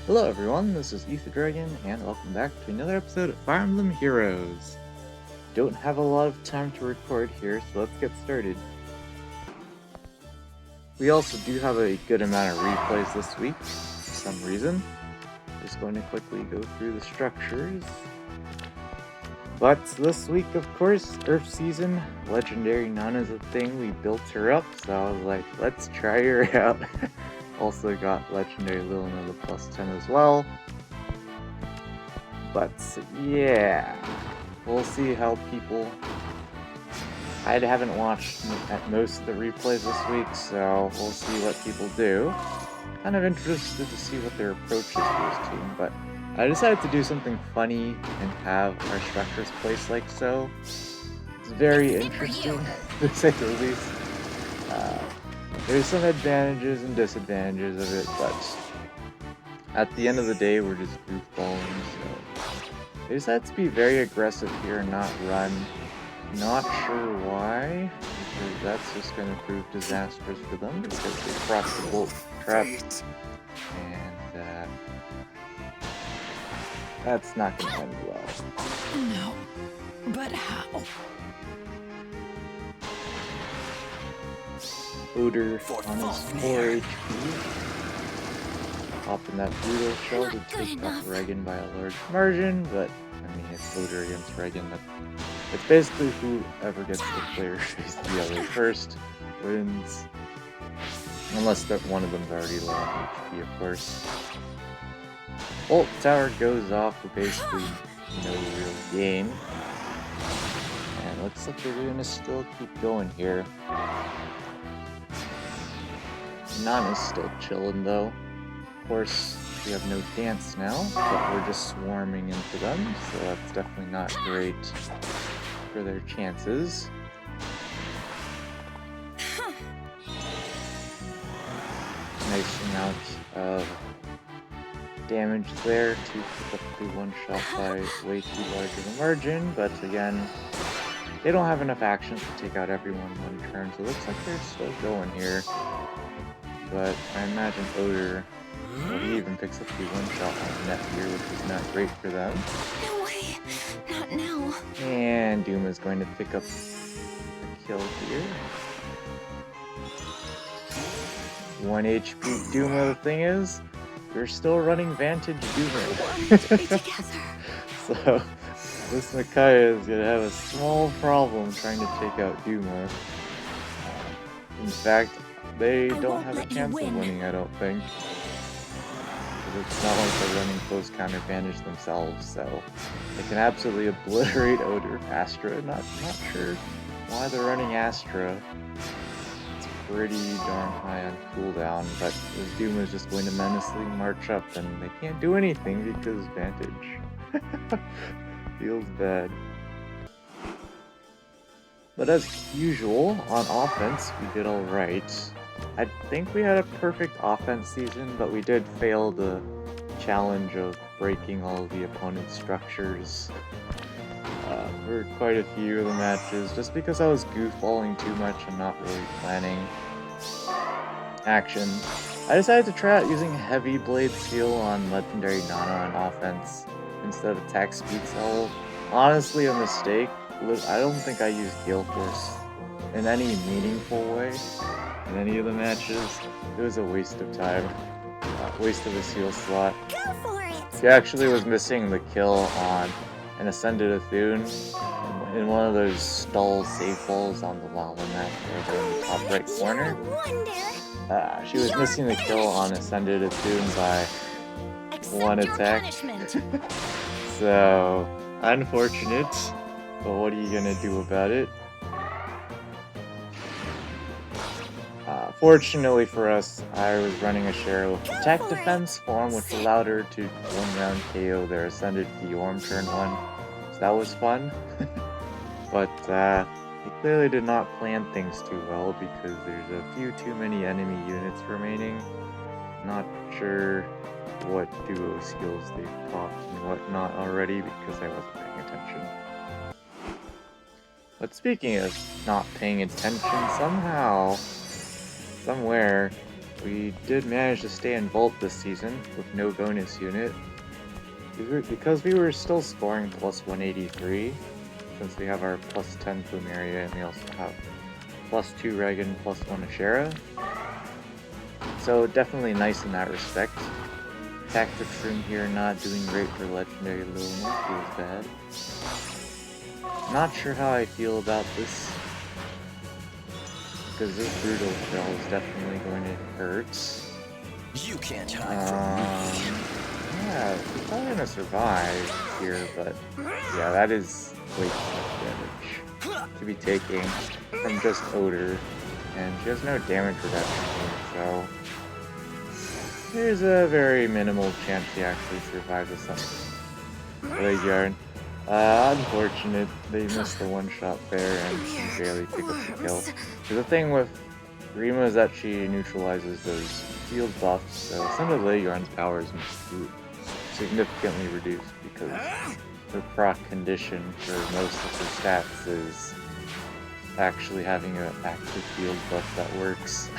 Hello everyone, this is Ether Dragon, and welcome back to another episode of Fire Emblem Heroes. Don't have a lot of time to record here, so let's get started. We also do have a good amount of replays this week, for some reason. Just going to quickly go through the structures. But this week, of course, Earth Season, Legendary Nanna's a thing. We built her up, so I was like, let's try her out. Also got Legendary Lilina the +10 as well. But yeah, we'll see how people... I haven't watched at most of the replays this week, so we'll see what people do. Kind of interested to see what their approach is to this team, but I decided to do something funny and have our structures placed like so. It's very interesting, to say the least. There's some advantages and disadvantages of it, but at the end of the day, we're just goofballing, so they decided to be very aggressive here and not run. Not sure why, because that's just going to prove disastrous for them, because they crossed the bolt trap, and that's not going to end well. No, but how? Odor on his 4 HP. Popping that brutal shell to take out Regan by a large margin, but I mean, it's Odor against Regan. It's basically whoever gets the player face the other first wins. Unless one of them's already low on HP, of course. Bolt Tower goes off for basically no real gain. And looks like they're gonna still keep going here. Nanna's still chilling though. Of course, we have no dance now, but we're just swarming into them, so that's definitely not great for their chances. Nice amount of damage there to pick up the one shot by way too large of a margin, but again, they don't have enough actions to take out everyone in one turn, so it looks like they're still going here. But I imagine Odor, well, he even picks up the one shot on net here, which is not great for them. No way, not now. And Doom is going to pick up a kill here. 1 HP Duma, the thing is, we're still running Vantage Duma. So, this Micaiah is going to have a small problem trying to take out Duma. In fact, they don't have a chance of winning, I don't think. It's not like they're running close counter advantage themselves, so they can absolutely obliterate Odor Astra. Not sure why they're running Astra. It's pretty darn high on cooldown, but this Doom is just going to menacingly march up, and they can't do anything because Vantage. Feels bad. But as usual, on offense, we did alright. I think we had a perfect offense season, but we did fail the challenge of breaking all of the opponent's structures for quite a few of the matches, just because I was goofballing too much and not really planning action. I decided to try out using Heavy Blade Seal on Legendary Nanna on offense instead of Attack Speed Cell. Honestly, a mistake. I don't think I used Gale Force in any meaningful way in any of the matches. It was a waste of time. Waste of a seal slot. Go for it! He actually was missing the kill on an Ascended Athune in one of those stall save balls on the lava map over in the top right corner. She was missing the kill on Ascended Athune by one attack. So, unfortunate. But what are you gonna do about it? Fortunately for us, I was running a Cheryl Attack Defense form, which allowed her to 1-round KO their Ascended Fiorm turn 1. So that was fun. But he clearly did not plan things too well because there's a few too many enemy units remaining. Not sure what duo skills they've popped and whatnot already because I wasn't paying attention. But speaking of not paying attention, somewhere, we did manage to stay in Vault this season with no bonus unit. Because we were still scoring plus 183, since we have our plus 10 Plumeria and we also have plus 2 Regan, plus 1 Ashera. So definitely nice in that respect. Tactics room here not doing great for Legendary Luna, feels bad. Not sure how I feel about this, because this Brutal Shell is definitely going to hurt. You can't hide from me. Yeah, she's probably gonna survive here, but yeah, that is way too much damage to be taking from just Odor, and she has no damage reduction here, so there's a very minimal chance she actually survives the Graveyard. Unfortunate, they missed the one shot there and she barely picked up the kill. So the thing with Rima is that she neutralizes those field buffs, so some of the Leguarn's power is significantly reduced because her proc condition for most of her stats is actually having an active field buff that works.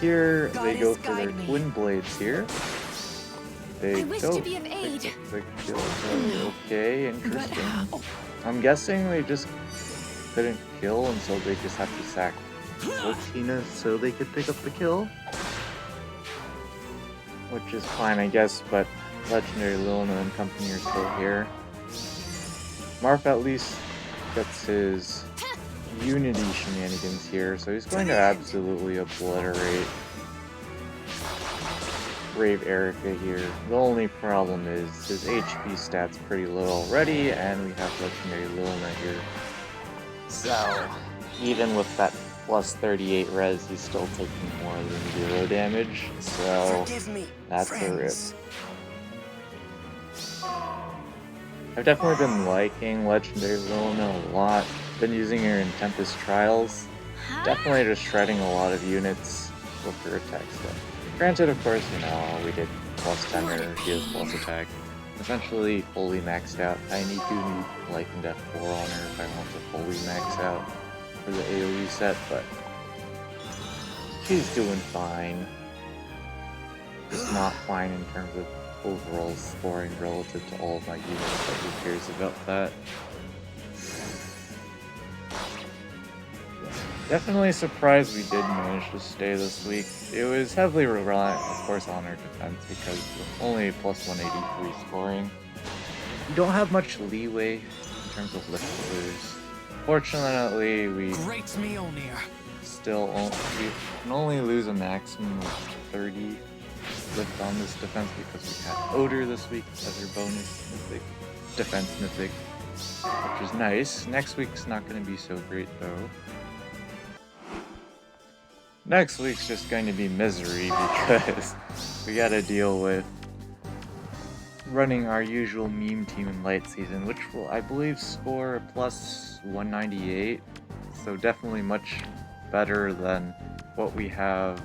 Here they go for their twin blades here. They don't pick up the kill. Okay, interesting. I'm guessing they just couldn't kill, and so they just have to sack Latina so they could pick up the kill. Which is fine, I guess, but Legendary Luna and company are still here. Marth at least gets his Unity shenanigans here, so he's going to absolutely obliterate Brave Erica here. The only problem is his HP stats pretty low already, and we have Legendary Luna here. So, even with that plus 38 res, he's still taking more than 0 damage, so that's a rip. I've definitely been liking Legendary Luna a lot. Been using her in Tempest Trials. Definitely just shredding a lot of units with her attack stuff. Granted, of course, you know, we did plus 10 or she has plus attack. Essentially fully maxed out. I do need Life and Death 4 on her if I want to fully max out for the AoE set, but she's doing fine. Just not fine in terms of overall scoring relative to all of my units, but who cares about that? Definitely surprised we did manage to stay this week. It was heavily reliant, of course, on our defense because with only plus 183 scoring, you don't have much leeway in terms of lift to lose. Fortunately, we we can only lose a maximum of 30 lift on this defense because we had Odor this week as our bonus mythic, defense mythic, which is nice. Next week's not going to be so great though. Next week's just going to be misery because we gotta deal with running our usual meme team in light season, which will, I believe, score a plus 198, so definitely much better than what we have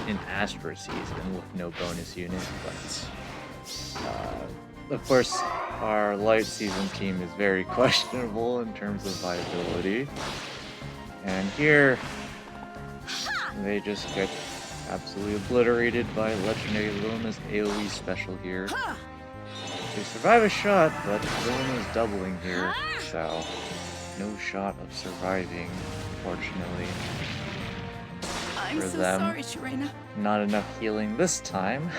in Astra season with no bonus unit, but of course our light season team is very questionable in terms of viability. And here, they just get absolutely obliterated by Legendary Luna's AoE special here. They survive a shot, but Luna's doubling here, so no shot of surviving, unfortunately. For them. Sharena. Not enough healing this time.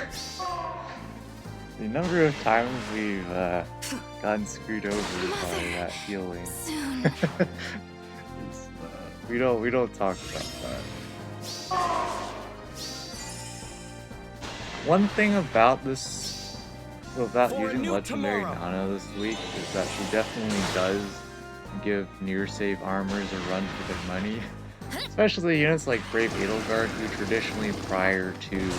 The number of times we've gotten screwed over by that healing. Soon. We don't talk about that. One thing about using Legendary Nanna this week is that she definitely does give near save armors a run for their money. Especially units like Brave Edelgard, who traditionally prior to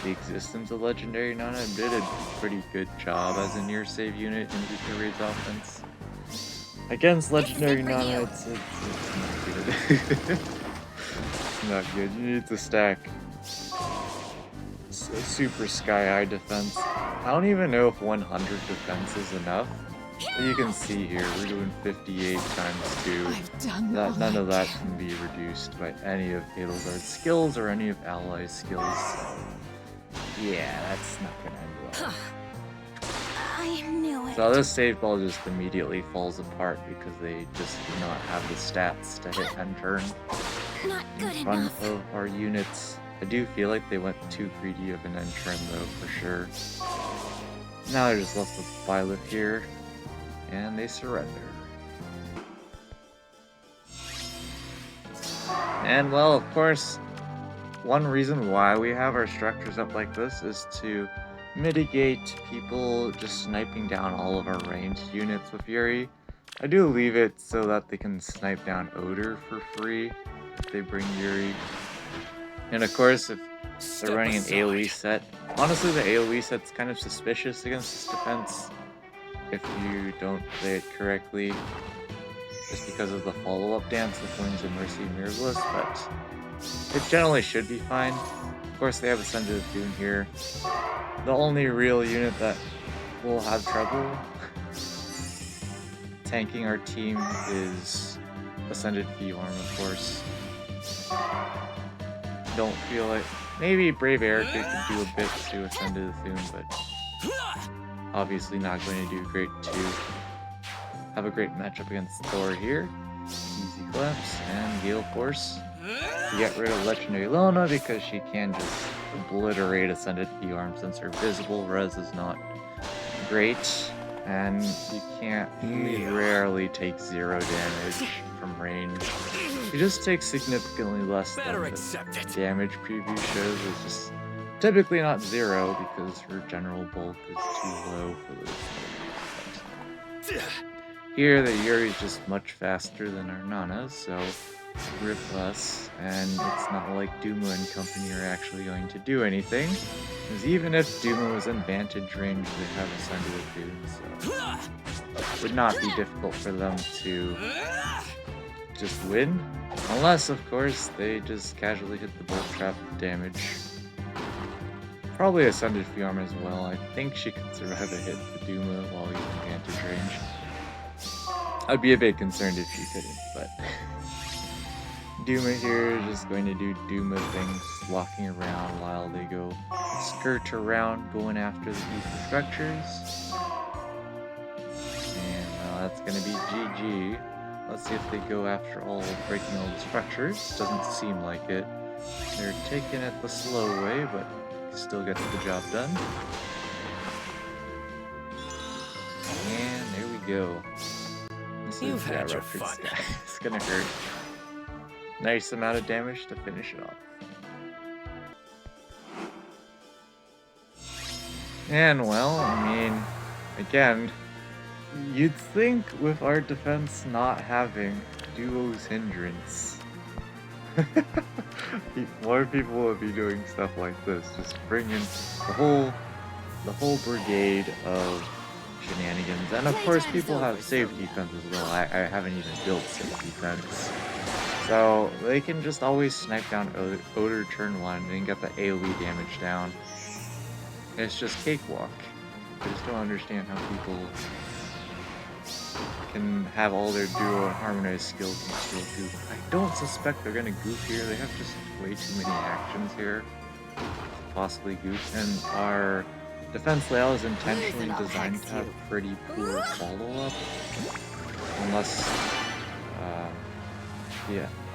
the existence of Legendary Nanna did a pretty good job as a near save unit in Zuko Raid's offense. Against Legendary Nanna, it's not good. It's not good. You need to stack a super sky high defense. I don't even know if 100 defense is enough, You can see here, we're doing 58 times 2. I've done all None I of that can. can be reduced by any of Edelgard's skills or any of Ally's skills, so yeah, that's not gonna end well. I knew it. So this save ball just immediately falls apart because they just do not have the stats to hit end turn Not good in front enough. of our units. I do feel like they went too greedy of an end turn though, for sure. Now they're just left with Violet here, and they surrender. And well, of course, one reason why we have our structures up like this is to mitigate people just sniping down all of our ranged units with Yuri. I do leave it so that they can snipe down Odor for free if they bring Yuri. And of course, if they're running an AoE set, honestly the AoE set's kind of suspicious against this defense if you don't play it correctly, just because of the follow-up dance with Wings of Mercy and Mirror Bliss, but it generally should be fine. Of course, they have Ascended of Doom here. The only real unit that will have trouble tanking our team is Ascended Fiorm, of course. Don't feel like... Maybe Brave Erica could do a bit to Ascended of Doom, but obviously not going to do great to have a great matchup against Thor here. Easy collapse and Gale Force to get rid of Legendary Lona because she can just obliterate Ascended Fiorm since her visible res is not great, and you rarely take 0 damage from range. You just take significantly less than the damage preview shows. It's just typically not 0 because her general bulk is too low for this. Here, the Yuri is just much faster than our Nanna, so rip us, and it's not like Duma and company are actually going to do anything, because even if Duma was in vantage range, they have Ascended of Doom, so it would not be difficult for them to just win, unless, of course, they just casually hit the bolt trap damage. Probably Ascended Fiorm as well. I think she could survive a hit to Duma while he's in vantage range. I'd be a bit concerned if she couldn't, but Duma here is just going to do Duma things, walking around while they go skirt around, going after the ether structures. And that's going to be GG. Let's see if they go after breaking all the structures. Doesn't seem like it. They're taking it the slow way, but still gets the job done. And there we go. You've had your fun. It's gonna hurt. Nice amount of damage to finish it off. And well, I mean, again, you'd think with our defense not having Duo's Hindrance, more people would be doing stuff like this. Just bring in the whole brigade of shenanigans. And of course, people have save defense as well. I haven't even built save defense. So they can just always snipe down Odor turn 1 and get the AoE damage down. It's just cakewalk. I just don't understand how people can have all their duo and harmonized skills and still goof. I don't suspect they're gonna goof here. They have just way too many actions here to possibly goof. And our defense layout is intentionally designed to have pretty poor follow-up.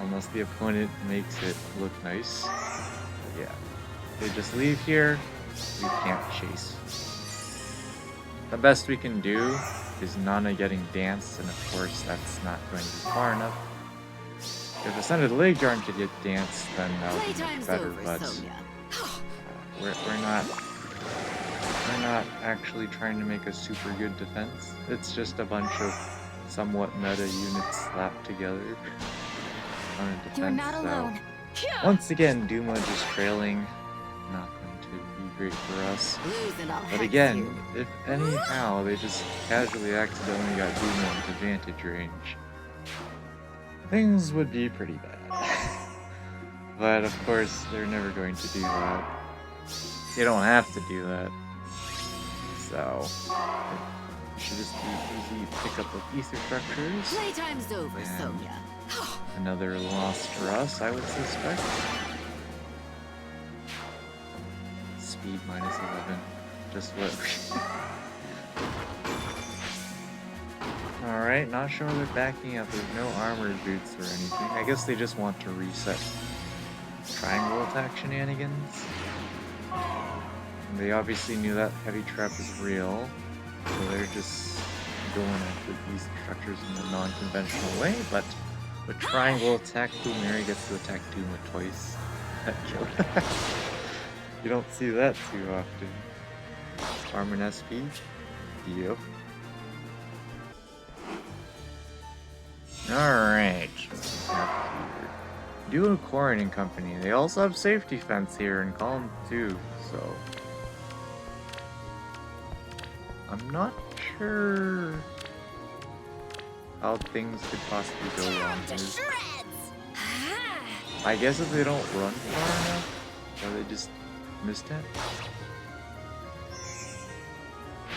Unless the opponent makes it look nice. But yeah, they just leave here. We can't chase. The best we can do is Nanna getting danced, and of course that's not going to be far enough. If Ascended Legion could get danced, then that would be much better, but we're not actually trying to make a super good defense. It's just a bunch of somewhat meta units slapped together on a defense. You're not alone. So, once again, Duma just trailing, not going to be great for us. But again, if anyhow they just casually accidentally got Duma into vantage range, things would be pretty bad. But of course, they're never going to do that. They don't have to do that. So, Should just be easy pickup of ether structures. Playtime's over, And Sonia. another loss for us, I would suspect. Speed minus 11. Just what? Alright, not sure they're backing up. There's no armored boots or anything. I guess they just want to reset triangle attack shenanigans. And they obviously knew that heavy trap was real, so they're just going after these structures in a non-conventional way, but with triangle attack, Blue Mary gets to attack Duma twice. That joke. You don't see that too often. Farm and SP? Yep. Alright. Duo Corin and Company. They also have safety fence here in column 2, so I'm not sure how things could possibly go wrong here. I guess if they don't run far enough, or they just missed it.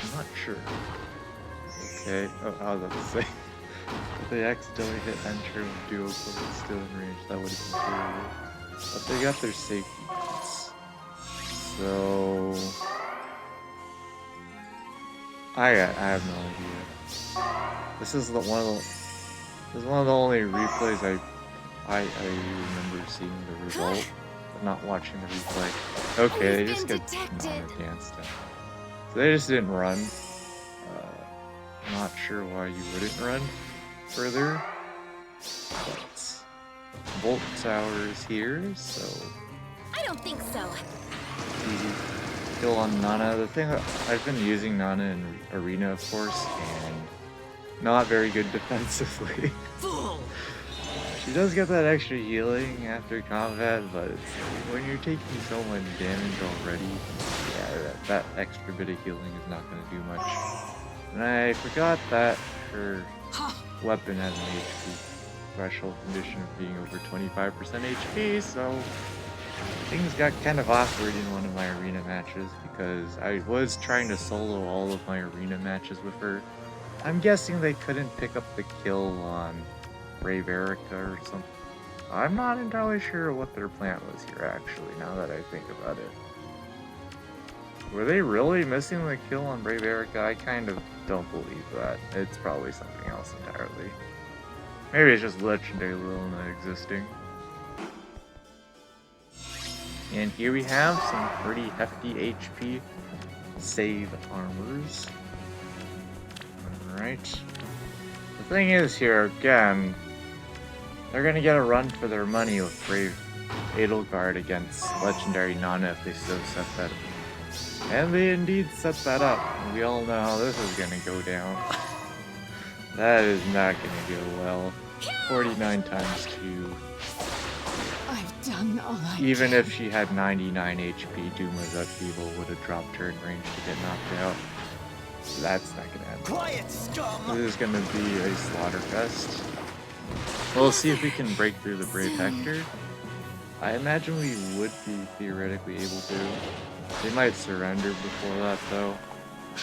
I'm not sure. Okay, oh, I was about to say. If they accidentally hit enter with duo Corin still in range, that would have been terrible. But they got their safety points. So I have no idea. This is one of the only replays I remember seeing the result, but not watching the replay. Okay, they just get danced at. So they just didn't run. Not sure why you wouldn't run further, but Bolt Tower is here, so I don't think so. easy kill on Nanna. The thing, I've been using Nanna in Arena, of course, and not very good defensively. She does get that extra healing after combat, but when you're taking so much damage already, yeah, that extra bit of healing is not going to do much. And I forgot that her weapon has an HP threshold condition of being over 25% HP, so things got kind of awkward in one of my arena matches because I was trying to solo all of my arena matches with her. I'm guessing they couldn't pick up the kill on Brave Erica or something. I'm not entirely sure what their plan was here, actually, now that I think about it. Were they really missing the kill on Brave Erica? I kind of don't believe that. It's probably something else entirely. Maybe it's just Legendary Lilna existing. And here we have some pretty hefty HP save armors. Alright. The thing is here, again, they're gonna get a run for their money with Brave Edelgard against Legendary Nanna if they so set that up. And they indeed set that up. We all know how this is gonna go down. That is not gonna go well. 49 times Q. I've done all I Even can. if she had 99 HP, Duma's upheaval would have dropped her in range to get knocked out. So that's not gonna happen. Quiet, scum! This is gonna be a slaughter fest. We'll see if we can break through the Brave Hector. I imagine we would be theoretically able to. They might surrender before that though.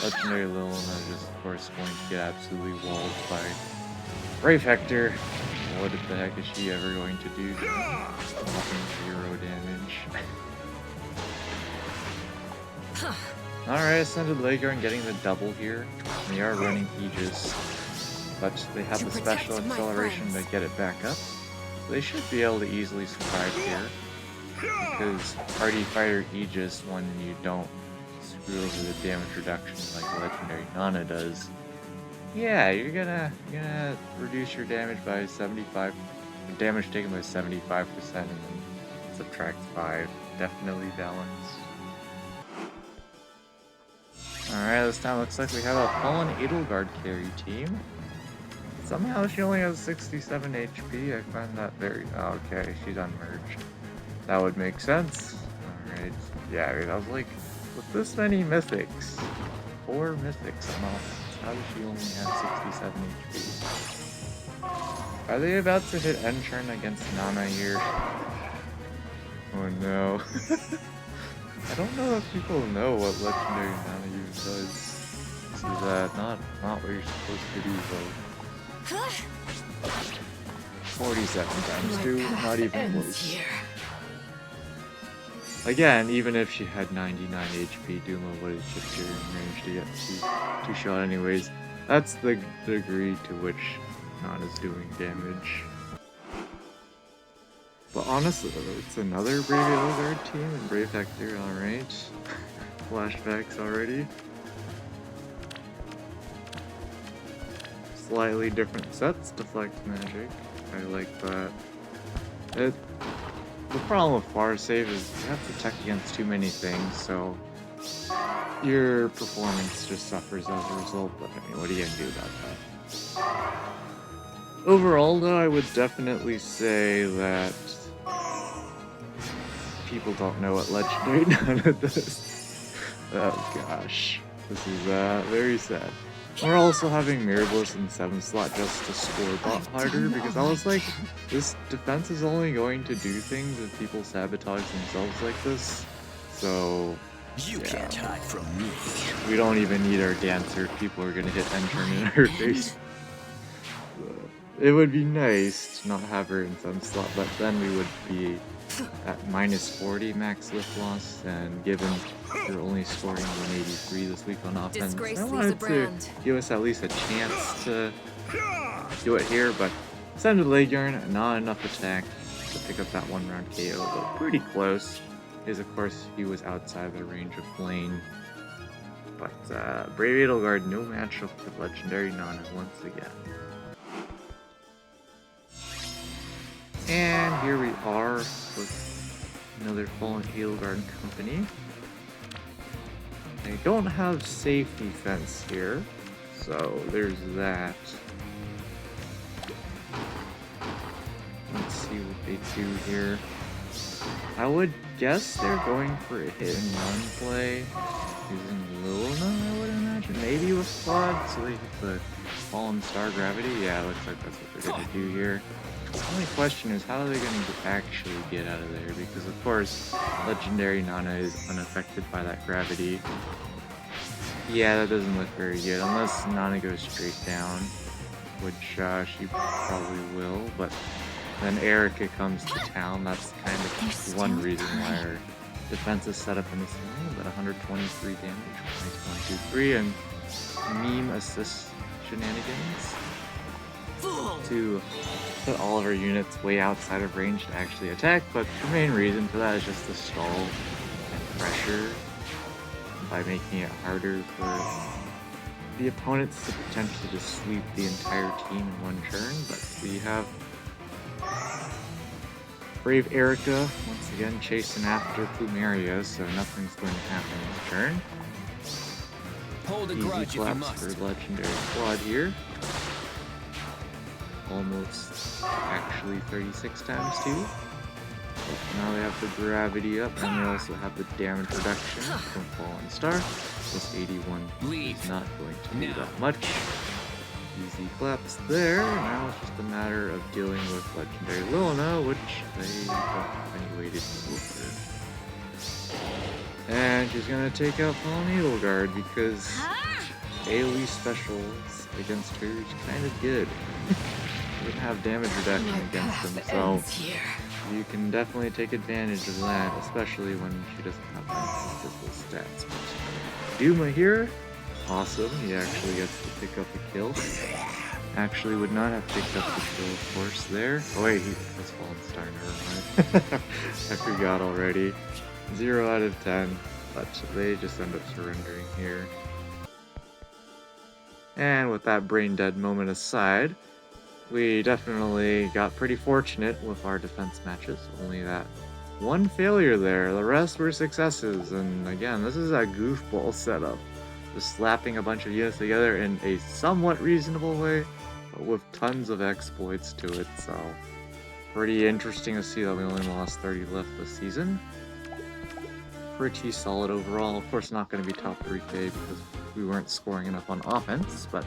Legendary Lilna is just of course going to get absolutely walled by Brave Hector. What the heck is she ever going to do? Nothing, 0 damage. Alright, Ascended Leguarn getting the double here. They are running Aegis, but they have the special acceleration to get it back up. So they should be able to easily survive here. Because Party Fighter Aegis, when you don't screw over the damage reduction like Legendary Nanna does, yeah, you're gonna reduce your damage by 75, damage taken by 75%, and then subtract 5. Definitely balanced. Alright, this time looks like we have a Fallen Edelgard carry team. Somehow she only has 67 HP. I find that very... Oh, okay, she's unmerged. That would make sense. Alright. Yeah, I mean, I was like, with this many mythics, 4 mythics on offense, how does she only have 67 HP? Are they about to hit end turn against Nanna here? Oh no. I don't know if people know what Legendary Nanna use does. not what you're supposed to do, though. 47 times 2, not even close. Here. Again, even if she had 99 HP, Duma would have shipped her in range to get two shot anyways. That's the degree to which Nanna's doing damage. But honestly, it's another Brave Edelgard team and Brave Hector, alright. Flashbacks already. Slightly different sets, deflect magic. I like that. The problem with far save is you have to protect against too many things, so your performance just suffers as a result, but I mean, what are you gonna do about that? Overall, though, I would definitely say that people don't know what Legendary Nanna does. Oh gosh, this is very sad. We're also having Mirabilis in 7th slot just to score bot harder, because I was like, this defense is only going to do things if people sabotage themselves like this. So You can't hide from me. we don't even need our dancer if people are gonna hit and turn in her face. It would be nice to not have her in 7th slot, but then we would be at -40 max lift loss, and given you're only scoring 183 this week on offense, Disgrace I leaves a wanted to brand. give us at least a chance to do it here, but Ascended Leg Yarn, not enough attack to pick up that 1-round KO, but pretty close, because of course he was outside the range of Flame. But Brave Edelgard, no matchup with Legendary Nanna once again. And here we are with another Fallen Edelgard company. They don't have safe defense here, so there's that. Let's see what they do here. I would guess they're going for a hit and run play using Luna, I would imagine. Maybe with Quad, so they hit the Fallen Star Gravity. Yeah, it looks like that's what they're going to do here. The only question is, how are they going to actually get out of there? Because, of course, Legendary Nanna is unaffected by that gravity. Yeah, that doesn't look very good, unless Nanna goes straight down, which she probably will, but then Erica comes to town. That's kind of one reason why her defense is set up in this way, but 123 damage, nice 1, 2, 3, and meme assist shenanigans to put all of our units way outside of range to actually attack, but the main reason for that is just to stall and pressure by making it harder for the opponents to potentially just sweep the entire team in one turn. But we have Brave Erica once again chasing after Plumeria, so nothing's going to happen this turn. Hold a Easy grudge if you collapse must. for Legendary Squad here. Almost actually 36 times 2. But now they have the gravity up, and they also have the damage reduction from Fallen Star. This 81 is not going to do that much. Easy collapse there. Now it's just a matter of dealing with Legendary Luna, which they don't have any way to deal with. And she's gonna take out Fallen Edelgard because AoE specials against her is kind of good. She doesn't have damage reduction against them, so you can definitely take advantage of that, especially when she doesn't have any physical stats. But Duma here, awesome. He actually gets to pick up a kill. Actually would not have picked up the kill, of course, there. Oh wait, he was Fallen Star, never mind. I forgot already. 0 out of 10, but they just end up surrendering here. And with that brain dead moment aside, we definitely got pretty fortunate with our defense matches. Only that one failure there. The rest were successes. And again, this is a goofball setup. Just slapping a bunch of units together in a somewhat reasonable way, but with tons of exploits to it. So pretty interesting to see that we only lost 30 left this season. Pretty solid overall. Of course, not going to be top 3K because we weren't scoring enough on offense, but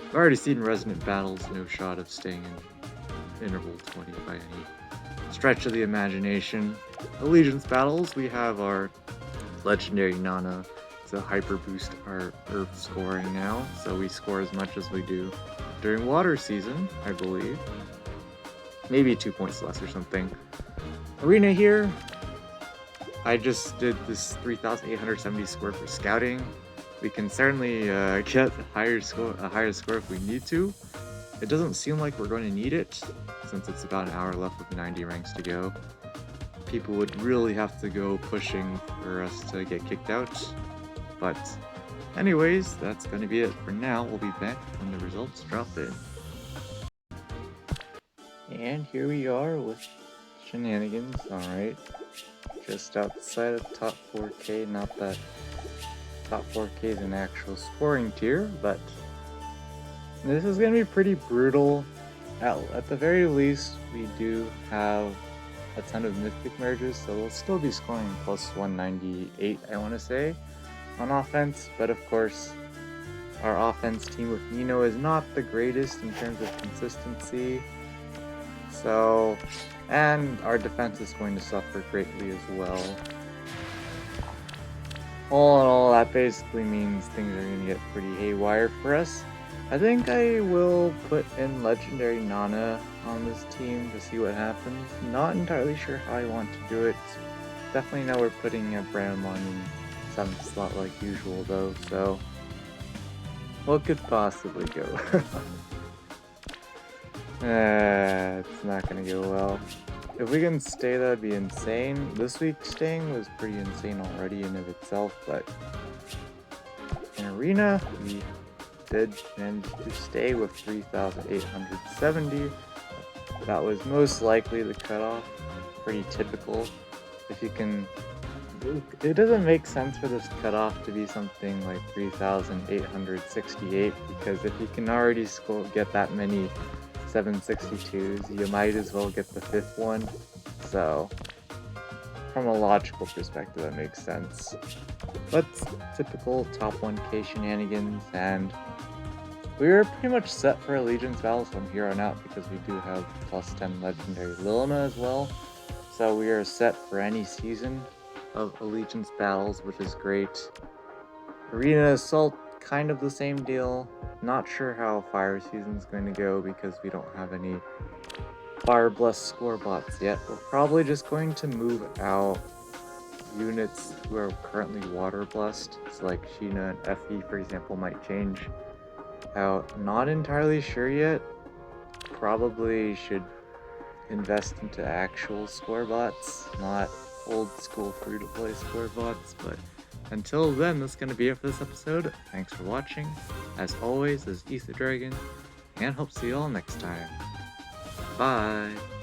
we've already seen Resonant Battles, no shot of staying in interval 20 by any stretch of the imagination. Allegiance Battles, we have our Legendary Nanna. It's to hyper boost our Earth scoring now, so we score as much as we do during water season, I believe. Maybe 2 points less or something. Arena here. I just did this 3,870 score for scouting. We can certainly get a higher score if we need to. It doesn't seem like we're going to need it, since it's about an hour left with 90 ranks to go. People would really have to go pushing for us to get kicked out. But anyways, that's going to be it for now. We'll be back when the results drop in. And here we are with shenanigans. Alright. Just outside of top 4K, not that top 4K is an actual scoring tier, but this is going to be pretty brutal. At the very least, we do have a ton of mythic merges, so we'll still be scoring plus 198, I want to say, on offense. But of course, our offense team with Nino is not the greatest in terms of consistency. So, and our defense is going to suffer greatly as well. All in all, that basically means things are going to get pretty haywire for us. I think I will put in Legendary Nanna on this team to see what happens. Not entirely sure how I want to do it. Definitely know we're putting a Bramon in 7th slot like usual though, so what could possibly go? It's not gonna go well. If we can stay, that'd be insane. This week staying was pretty insane already in of itself, but in Arena, we did manage to stay with 3,870. That was most likely the cutoff. Pretty typical. If you can... It doesn't make sense for this cutoff to be something like 3,868, because if you can already get that many 762s, you might as well get the 5th one. So, from a logical perspective, that makes sense. But typical top 1K shenanigans, and we're pretty much set for Allegiance battles from here on out because we do have plus 10 legendary Lilna as well. So we are set for any season of Allegiance battles, which is great. Arena Assault, kind of the same deal. Not sure how Fire Season's going to go because we don't have any Fire Blessed score bots yet. We're probably just going to move out units who are currently Water Blessed. So like Sheena and Effie, for example, might change out. Not entirely sure yet. Probably should invest into actual score bots, not old school free-to-play score bots, but until then, that's going to be it for this episode. Thanks for watching. As always, this is Ether Dragon, and hope to see you all next time. Bye!